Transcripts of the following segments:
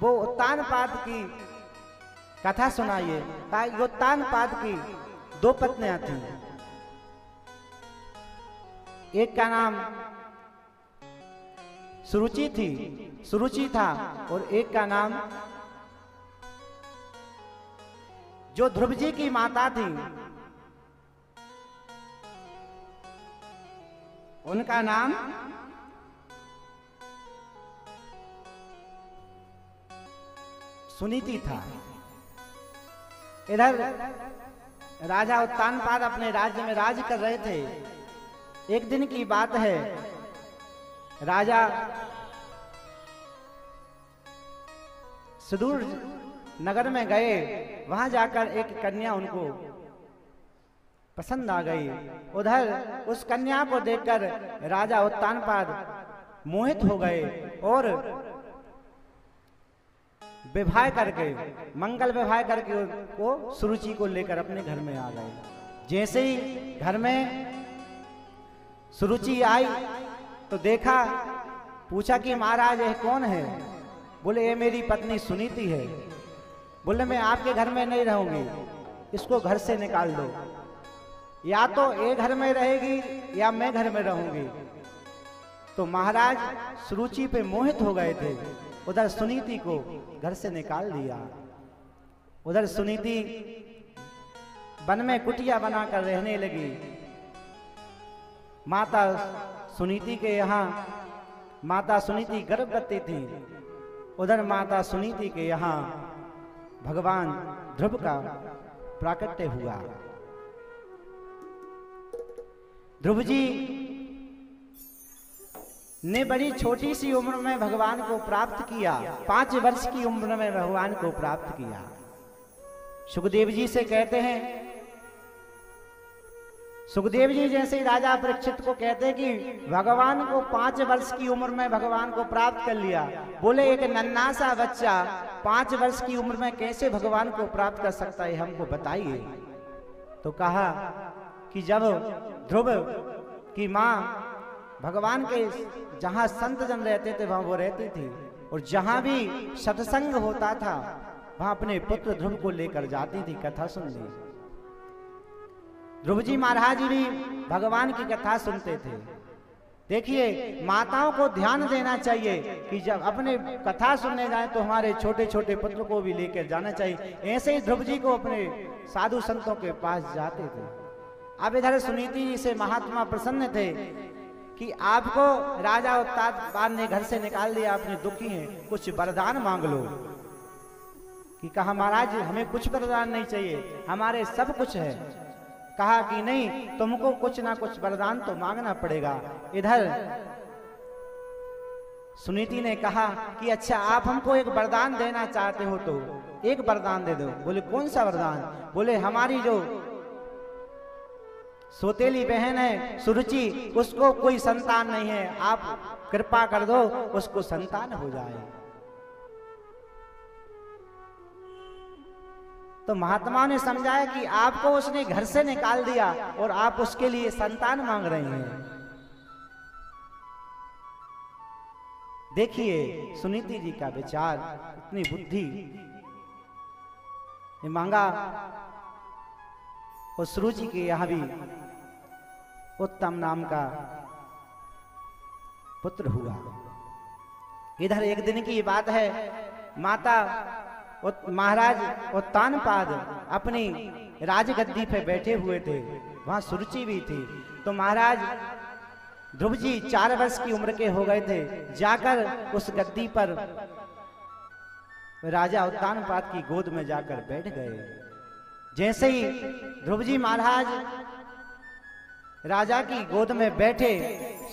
वो उत्तानपाद की कथा सुनाइए। कहा उत्तानपाद की 2 पत्नियां थीं, एक का नाम सुरुचि था और एक का नाम जो ध्रुव जी की माता थी उनका नाम सुनीति था। इधर राजा उत्तानपाद अपने राज्य में राज कर रहे थे। एक दिन की बात है, राजा सुदूर नगर में गए। वहां जाकर एक कन्या उनको पसंद आ गई। उधर उस कन्या को देखकर राजा उत्तानपाद मोहित हो गए और विवाह करके, मंगल विवाह करके वो सुरुचि को लेकर अपने घर में आ गए। जैसे ही घर में सुरुचि आई तो देखा, पूछा कि महाराज यह कौन है? बोले ये मेरी पत्नी सुनीति है। बोले मैं आपके घर में नहीं रहूंगी, इसको घर से निकाल दो, या तो ये घर में रहेगी या मैं घर में रहूंगी। तो महाराज सुरुचि पे मोहित हो गए थे, उधर सुनीति को घर से निकाल दिया। उधर सुनीति वन में कुटिया बनाकर रहने लगी। माता सुनीति के यहाँ माता सुनीति गर्भवती थी। उधर माता सुनीति के यहाँ भगवान ध्रुव का प्राकट्य हुआ। ध्रुव जी ने बड़ी छोटी सी उम्र में भगवान को प्राप्त किया। 5 वर्ष की उम्र में भगवान को प्राप्त किया। सुखदेव जी से कहते हैं, सुखदेव जी जैसे राजा परीक्षित को कहते हैं कि भगवान को 5 वर्ष की उम्र में भगवान को प्राप्त कर लिया। बोले एक नन्हा सा बच्चा 5 वर्ष की उम्र में कैसे भगवान को प्राप्त कर सकता है, हमको बताइए। तो कहा कि जब ध्रुव की माँ भगवान के जहां संत जन रहते थे वहां वो रहती थी, और जहां भी सत्संग होता था वहां अपने पुत्र ध्रुव को लेकर जाती थी कथा सुनने। ध्रुव जी महाराज भी भगवान की कथा सुनते थे। देखिए, माताओं को ध्यान देना चाहिए कि जब अपने कथा सुनने जाए तो हमारे छोटे छोटे पुत्र को भी लेकर जाना चाहिए। ऐसे ही ध्रुव जी को अपने साधु संतों के पास जाते थे। अब इधर सुनीति जी से महात्मा प्रसन्न थे कि आपको राजा उत्तानपाद ने घर से निकाल दिया, अपने दुखी हैं, कुछ वरदान मांग लो। कि कहा महाराज हमें कुछ वरदान नहीं चाहिए, हमारे सब कुछ है। कहा कि नहीं, तुमको कुछ ना कुछ वरदान तो मांगना पड़ेगा। इधर सुनीति ने कहा कि अच्छा आप हमको एक वरदान देना चाहते हो तो एक वरदान दे दो। बोले कौन सा वरदान? बोले हमारी जो सोतेली बहन है सुरुचि, उसको कोई संतान नहीं है, आप कृपा कर दो उसको संतान हो जाए। तो महात्मा ने समझाया कि आपको उसने घर से निकाल दिया और आप उसके लिए संतान मांग रहे हैं। देखिए सुनीति जी का विचार, इतनी बुद्धि मांगा। और सुरुचि के यहाँ भी उत्तम नाम का पुत्र हुआ। इधर एक दिन की बात है, माता महाराज उत्तानपाद अपनी राजगद्दी पे बैठे हुए थे, वहां सुरुचि भी थी। तो महाराज ध्रुव जी 4 वर्ष की उम्र के हो गए थे, जाकर उस गद्दी पर राजा उत्तानपाद की गोद में जाकर बैठ गए। जैसे ही ध्रुव जी महाराज राजा की गोद में बैठे,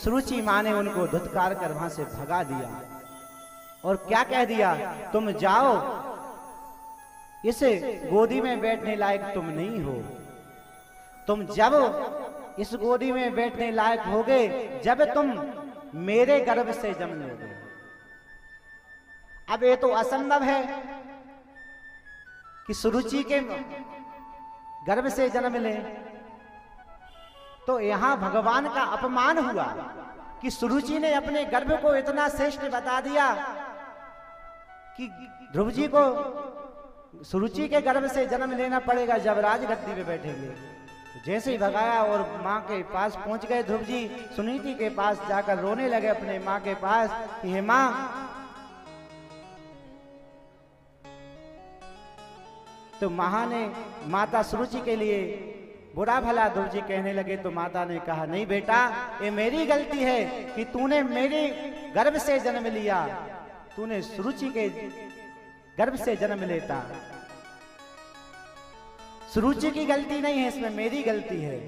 सुरुचि मां ने उनको धुतकार कर वहां से भगा दिया और क्या कह दिया, तुम जाओ, इस गोदी में बैठने लायक तुम नहीं हो। तुम जब इस गोदी में बैठने लायक होगे जब तुम मेरे गर्भ से जन्म लोगे। अब ये तो असंभव है कि सुरुचि के गर्भ से जन्म ले, तो यहां भगवान का अपमान हुआ कि सुरुचि ने अपने गर्भ को इतना श्रेष्ठ बता दिया कि ध्रुव जी को सुरुचि के गर्भ से जन्म लेना पड़ेगा जब राजगद्दी पे बैठेंगे। तो जैसे ही भगाया और माँ के पास पहुंच गए ध्रुव जी, सुनीति के पास जाकर रोने लगे अपने माँ के पास कि हे माँ, तो माता सुरुचि के लिए बुरा भला ध्रुव जी कहने लगे। तो माता ने कहा नहीं बेटा, ये मेरी गलती है कि तूने मेरे गर्भ से जन्म लिया, तूने सुरुचि के गर्भ से जन्म लेता। सुरुचि की गलती नहीं है, इसमें मेरी गलती है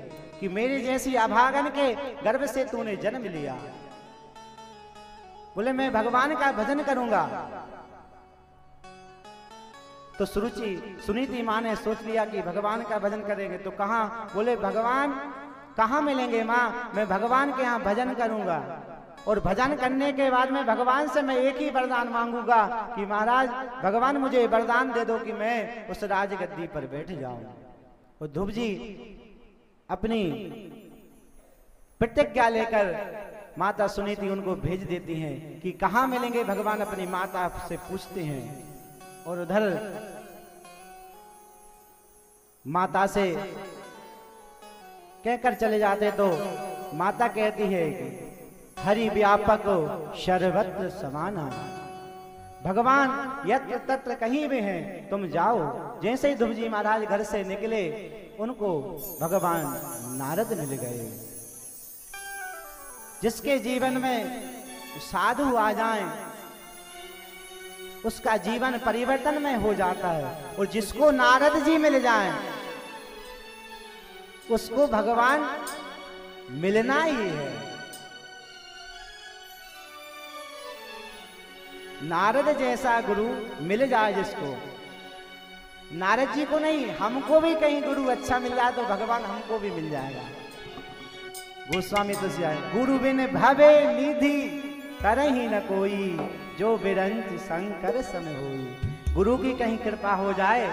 कि मेरी जैसी अभागन के गर्भ से तूने जन्म लिया। बोले मैं भगवान का भजन करूंगा। तो सुनीति माँ ने सोच लिया कि भगवान का भजन करेंगे तो कहाँ, बोले भगवान कहाँ मिलेंगे माँ, मैं भगवान के यहाँ भजन करूंगा और भजन करने के बाद में भगवान से मैं एक ही वरदान मांगूंगा कि महाराज भगवान मुझे वरदान दे दो कि मैं उस राजगद्दी पर बैठ जाऊं। और ध्रुव जी अपनी प्रतिज्ञा लेकर माता सुनीति उनको भेज देती हैं कि कहाँ मिलेंगे भगवान, अपनी माता से पूछते हैं। और उधर माता से कहकर चले जाते तो माता कहती है हरि व्यापक सर्वत्र समाना, भगवान यत्र तत्र कहीं भी हैं, तुम जाओ। जैसे ही ध्रुव जी महाराज घर से निकले उनको भगवान नारद मिल गए। जिसके जीवन में साधु आ जाएं उसका जीवन परिवर्तन में हो जाता है, और जिसको नारद जी मिल जाएं उसको भगवान मिलना ही है। नारद जैसा गुरु मिल जाए जिसको, नारद जी को नहीं, हमको भी कहीं गुरु अच्छा मिल जाए तो भगवान हमको भी मिल जाएगा। गोस्वामी तुलसीदास, गुरु बिन भवे निधि करहि न कोई, जो बिरंच शंकर सम होई। गुरु की कहीं कृपा हो जाए